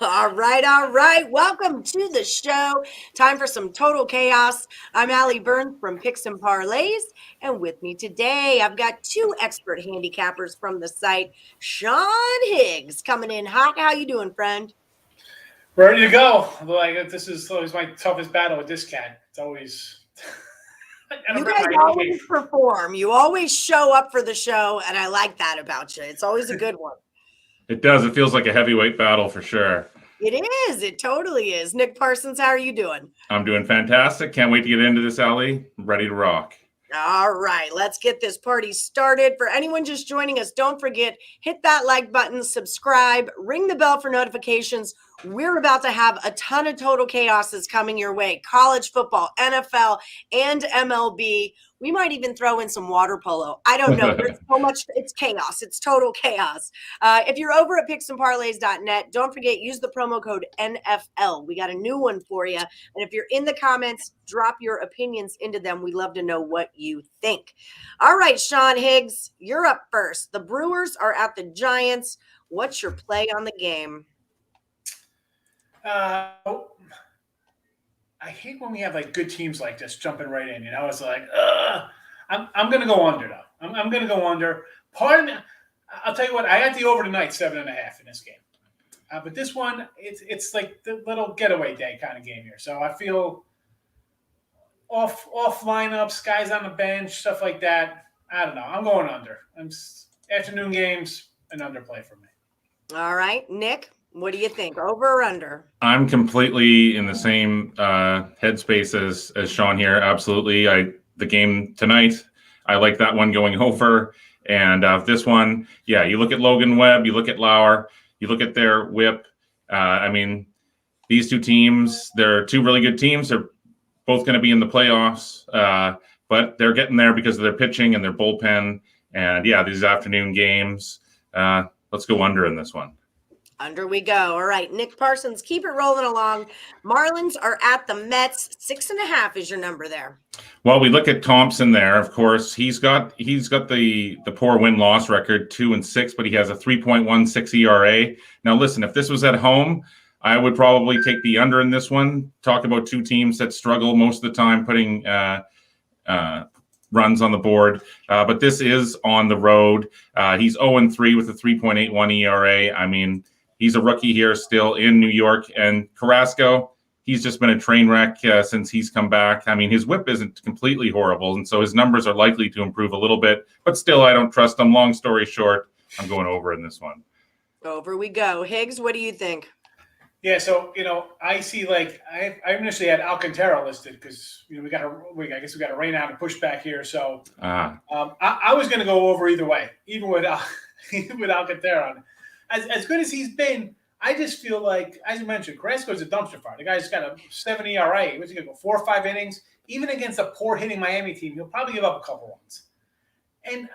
All right. Welcome to the show. Time for some total chaos. I'm Allie Burns from Picks and Parlays, and with me today, I've got two expert handicappers from the site, Sean Higgs, coming in hot. How you doing, friend? Ready to go. Like this is always my toughest battle with this cat. It's always. You guys always perform. You always show up for the show, and I like that about you. It's always a good one. It does. It feels like a heavyweight battle for sure. It is. It totally is. Nick Parsons, how are you doing? I'm doing fantastic. Can't wait to get into this, Allie. I'm ready to rock. All right, let's get this party started. For anyone just joining us, don't forget, hit that like button, subscribe, ring the bell for notifications. We're about to have a ton of total chaoses coming your way. College football, NFL, and MLB. We might even throw in some water polo. I don't know. There's so much. It's chaos. It's total chaos. If you're over at picksandparlays.net, don't forget, use the promo code NFL. We got a new one for you. And if you're in the comments, drop your opinions into them. We love to know what you think. All right, Sean Higgs, you're up first. The Brewers are at the Giants. What's your play on the game? I hate when we have like good teams like this jumping right in. You know, it's like, I'm going to go under though. I'm going to go under. Part of me, I'll tell you what. I got the over tonight 7.5 in this game, but this one it's like the little getaway day kind of game here. So I feel off lineups, guys on the bench, stuff like that. I don't know. I'm going under. Afternoon games, an underplay for me. All right, Nick. What do you think? Over or under? I'm completely in the same headspace as Sean here. Absolutely. The game tonight, I like that one going over. And this one, yeah, you look at Logan Webb, you look at Lauer, you look at their whip. These two teams, they're two really good teams. They're both going to be in the playoffs, but they're getting there because of their pitching and their bullpen. And yeah, these afternoon games, let's go under in this one. Under we go. All right, Nick Parsons, keep it rolling along. Marlins are at the Mets. 6.5 is your number there. Well, we look at Thompson there. Of course, he's got the poor win-loss record, 2-6, but he has a 3.16 ERA. Now, listen, if this was at home, I would probably take the under in this one. Talk about two teams that struggle most of the time putting runs on the board. But this is on the road. He's 0-3 with a 3.81 ERA. He's a rookie here still in New York. And Carrasco, he's just been a train wreck since he's come back. His whip isn't completely horrible, and so his numbers are likely to improve a little bit. But still, I don't trust him. Long story short, I'm going over in this one. Over we go. Higgs, what do you think? Yeah, so I see I initially had Alcantara listed because we got to rain out and push back here. So I was going to go over either way, even with Alcantara on. As good as he's been, I just feel like, as you mentioned, Carrasco's a dumpster fire. The guy's got a 7 ERA. What's he going to go, 4 or 5 innings? Even against a poor hitting Miami team, he'll probably give up a couple runs. And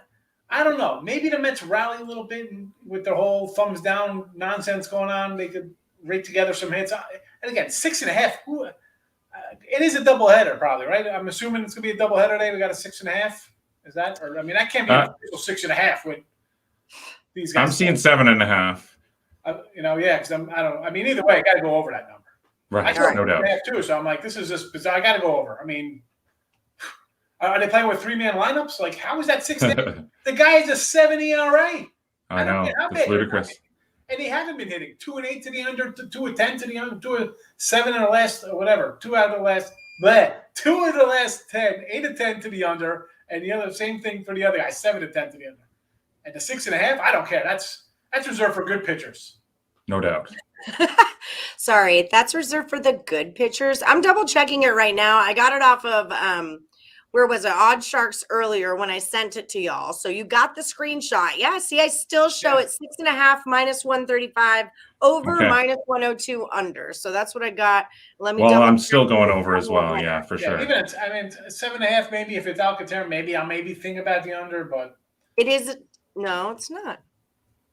I don't know. Maybe the Mets rally a little bit with their whole thumbs down nonsense going on. They could rake together some hits. And again, 6.5. It is a doubleheader, probably, right? I'm assuming it's going to be a doubleheader today. We got a 6.5. Is that? Or that can't be an official 6.5 with these guys. I'm seeing 7.5. Yeah, because either way, I got to go over that number. Right, I no doubt. Too, so I'm like, this is just bizarre. I got to go over. Are they playing with 3-man lineups? Like, how is that 6.5? The guy is a 7 ERA. I know. It's ludicrous. And they haven't been hitting 2-8 to the under, 2-10 to the under, 2-7 in the last, or whatever. 2 out of the last 10, 8-10 to the under, and the other same thing for the other guy, 7-10 to the under. And the 6.5, I don't care. That's reserved for good pitchers. No doubt. Sorry, that's reserved for the good pitchers. I'm double checking it right now. I got it off of where was it? Odd Sharks earlier when I sent it to y'all. So you got the screenshot. Yeah, see, I still show it 6.5 minus 135 over minus 102 under. So that's what I got. I'm still going over as well. Yeah, for sure. Even 7.5, maybe if it's Alcantara, maybe I'll think about the under, but it is. No, it's not.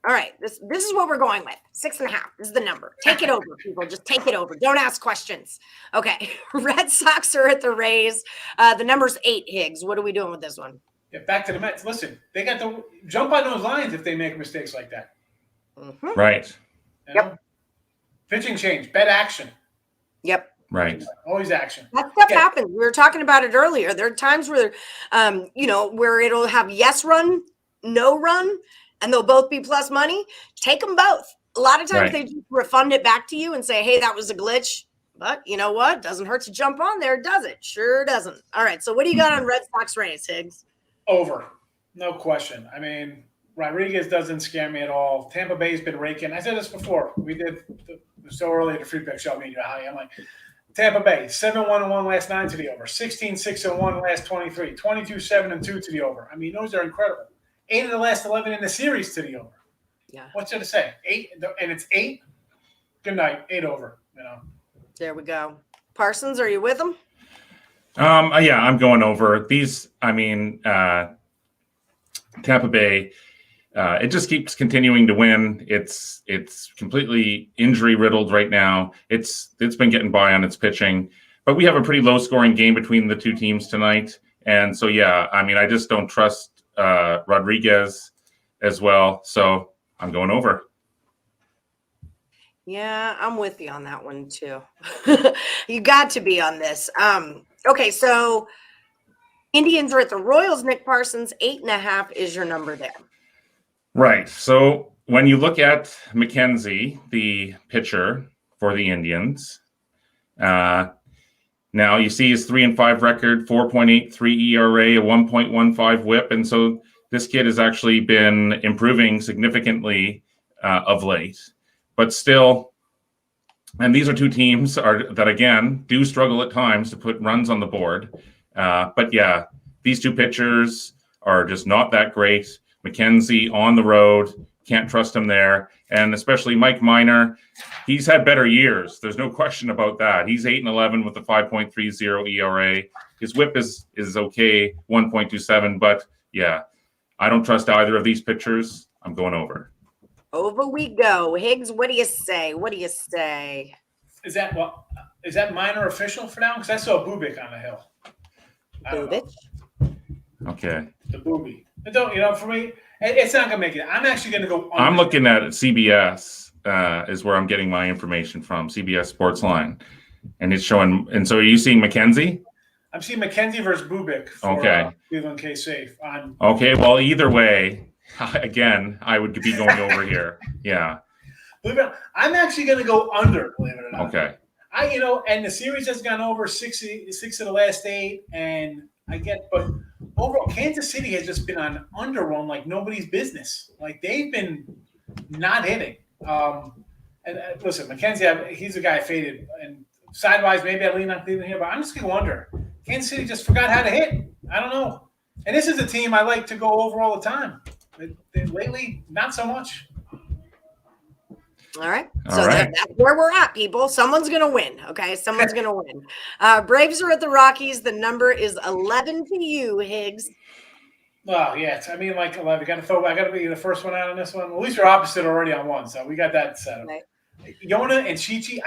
All right, this is what we're going with. 6.5. This is the number. Take it over, people. Just take it over. Don't ask questions. Okay. Red Sox are at the Rays. The number's 8, Higgs. What are we doing with this one? Yeah, back to the Mets. Listen, they got to jump on those lines if they make mistakes like that. Mm-hmm. Right. You know? Pitching change, bet action. Yep. Right. Always action. That stuff happens. We were talking about it earlier. There are times where, where it'll have yes run, no run, and they'll both be plus money. Take them both. A lot of times they just refund it back to you and say, hey, that was a glitch. But you know what? Doesn't hurt to jump on there, does it? Sure doesn't. All right. So what do you got on Red Sox Rays, Higgs? Over. No question. I mean, Rodriguez doesn't scare me at all. Tampa Bay's been raking. I said this before. We did so early at the free pick show. I'm like, Tampa Bay, 7-1-1 last 9 to the over, 16-6-1 last 23, 22-7-2 to the over. I mean, those are incredible. 8 of the last 11 in the series to the over. Yeah. What's there to say? 8, and it's 8. Good night. 8 over. There we go. Parsons, are you with them? Yeah, I'm going over these. I mean, Tampa Bay. It just keeps continuing to win. It's completely injury riddled right now. It's been getting by on its pitching, but we have a pretty low scoring game between the two teams tonight. And so, yeah, I mean, I just don't trust Rodriguez as well. So I'm going over. Yeah, I'm with you on that one too. You got to be on this. Okay, so Indians are at the Royals. Nick Parsons, 8.5 is your number there. Right. So when you look at McKenzie, the pitcher for the Indians, now you see his 3-5 record, 4.83 ERA, a 1.15 WHIP, and so this kid has actually been improving significantly of late. But still, and these are two teams that again do struggle at times to put runs on the board. But yeah, these two pitchers are just not that great. McKenzie on the road, can't trust him there. And especially Mike Minor, he's had better years. There's no question about that. He's 8-11 with a 5.30 ERA. His whip is okay, 1.27. But yeah, I don't trust either of these pitchers. I'm going over. Over we go. Higgs, what do you say? Is that Minor official for now? Because I saw Bubik on the hill. Bubik? Okay. The Boobie. For me, it's not going to make it. I'm actually going to go under. I'm looking at CBS is where I'm getting my information from, CBS Sportsline. And it's showing, and so are you seeing McKenzie? I'm seeing McKenzie versus Bubik for Cleveland K Safe. Okay, well, either way, again, I would be going over here. Yeah. Believe it or not, I'm actually going to go under, believe it or not. Okay. And the series has gone over 6 of the last 8, and but overall, Kansas City has just been on under one like nobody's business. Like they've been not hitting. Listen, McKenzie, he's a guy I faded, and sidewise maybe I lean on Cleveland here, but I'm just going to go under. Kansas City just forgot how to hit. I don't know. And this is a team I like to go over all the time. Lately, not so much. All right. That's where we're at, people. Someone's going to win. Okay. Someone's going to win. Braves are at the Rockies. The number is 11 to you, Higgs. Well, yeah. I mean, like 11. I got to be the first one out on this one. At least we're opposite already on one. So we got that set up. Right. Yona and Chi-Chi.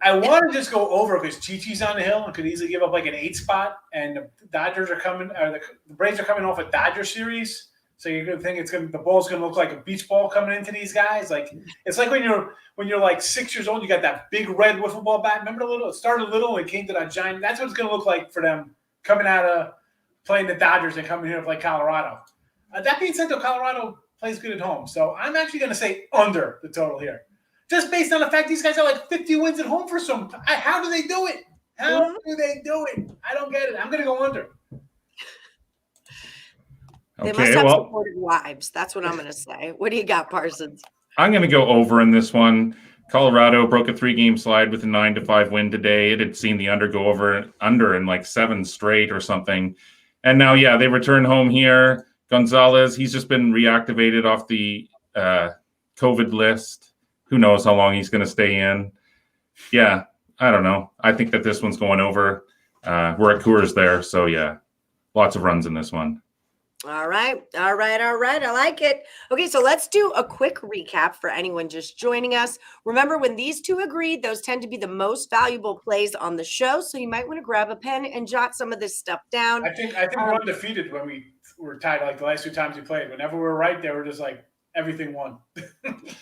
I want to just go over because Chi-Chi's on the hill and could easily give up like an 8 spot. And the Dodgers are coming, or the Braves are coming off a Dodger series. So you're gonna think the ball's gonna look like a beach ball coming into these guys. Like it's like when you're like 6 years old, you got that big red wiffle ball bat. Remember it started little and it came to that giant. That's what it's gonna look like for them coming out of playing the Dodgers and coming here to play Colorado. That being said, though, Colorado plays good at home. So I'm actually gonna say under the total here, just based on the fact these guys are like 50 wins at home for some. How do they do it? How do they do it? I don't get it. I'm gonna go under. They must have supportive wives. That's what I'm going to say. What do you got, Parsons? I'm going to go over in this one. Colorado broke a 3-game slide with a 9-5 win today. It had seen the under go under in like 7 straight or something. And now, yeah, they return home here. Gonzalez, he's just been reactivated off the COVID list. Who knows how long he's going to stay in. Yeah, I don't know. I think that this one's going over. We're at Coors there. So, yeah, lots of runs in this one. All right. I like it. Okay, so let's do a quick recap for anyone just joining us. Remember, when these two agreed, those tend to be the most valuable plays on the show. So you might want to grab a pen and jot some of this stuff down. I think we're undefeated when we were tied like the last 2 times we played. Whenever we were right, they were just like everything won.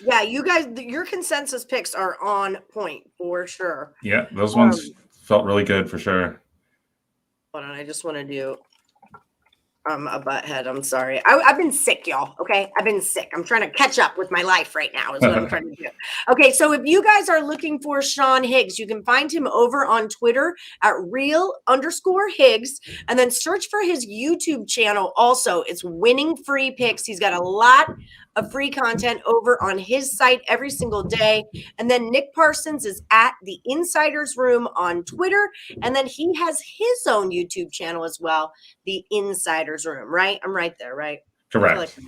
Yeah, you guys, your consensus picks are on point for sure. Yeah, those ones felt really good for sure. Hold on, I just want to do a butthead. I'm sorry. I've been sick, y'all. Okay. I've been sick. I'm trying to catch up with my life right now is what I'm trying to do. Okay. So if you guys are looking for Sean Higgs, you can find him over on Twitter at real_Higgs and then search for his YouTube channel. Also, it's winning free picks. He's got a lot of free content over on his site every single day. And then Nick Parsons is at the Insiders Room on Twitter. And then he has his own YouTube channel as well, the Insiders Room, right? I'm right there, right? Correct.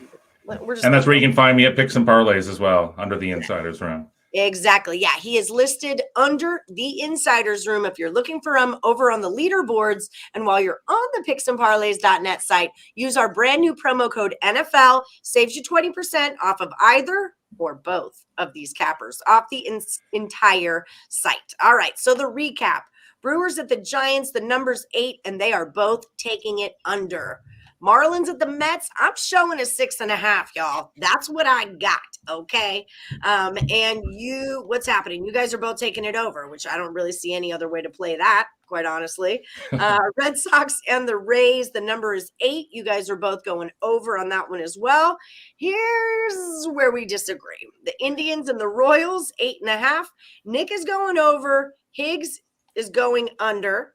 We're just and that's where you can find me at Picks and Parlays as well, under the Insiders Room. Exactly. Yeah, he is listed under the Insiders Room if you're looking for him over on the leaderboards. And while you're on the picksandparlays.net site, use our brand new promo code NFL. Saves you 20% off of either or both of these cappers off the entire site. All right, so the recap. Brewers at the Giants, the number's 8, and they are both taking it under. Marlins at the Mets, I'm showing a 6.5, y'all. That's what I got, okay? And what's happening? You guys are both taking it over, which I don't really see any other way to play that, quite honestly. Red Sox and the Rays, the number is 8. You guys are both going over on that one as well. Here's where we disagree. The Indians and the Royals, 8.5. Nick is going over. Higgs is going under.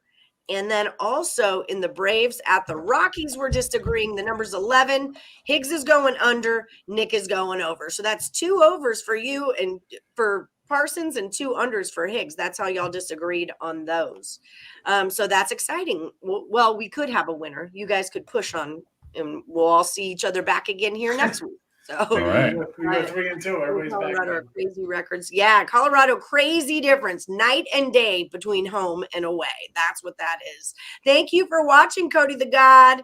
And then also in the Braves at the Rockies, we're disagreeing. The number's 11. Higgs is going under. Nick is going over. So that's 2 overs for you and for Parsons and 2 unders for Higgs. That's how y'all disagreed on those. So that's exciting. Well, we could have a winner. You guys could push on, and we'll all see each other back again here next week. So, all right. We go 3-2. Everybody's Colorado back. crazy records. Yeah, Colorado crazy difference night and day between home and away. That's what that is. Thank you for watching, Cody the God.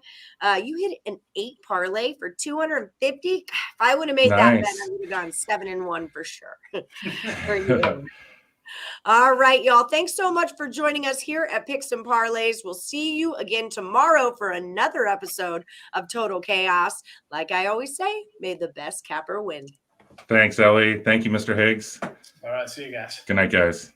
You hit an 8 parlay for 250. If I would have made that bet, I would have gone 7-1 for sure. For you. All right, y'all. Thanks so much for joining us here at Picks and Parlays. We'll see you again tomorrow for another episode of Total Chaos. Like I always say, may the best capper win. Thanks, Ellie. Thank you, Mr. Higgs. All right. See you guys. Good night, guys.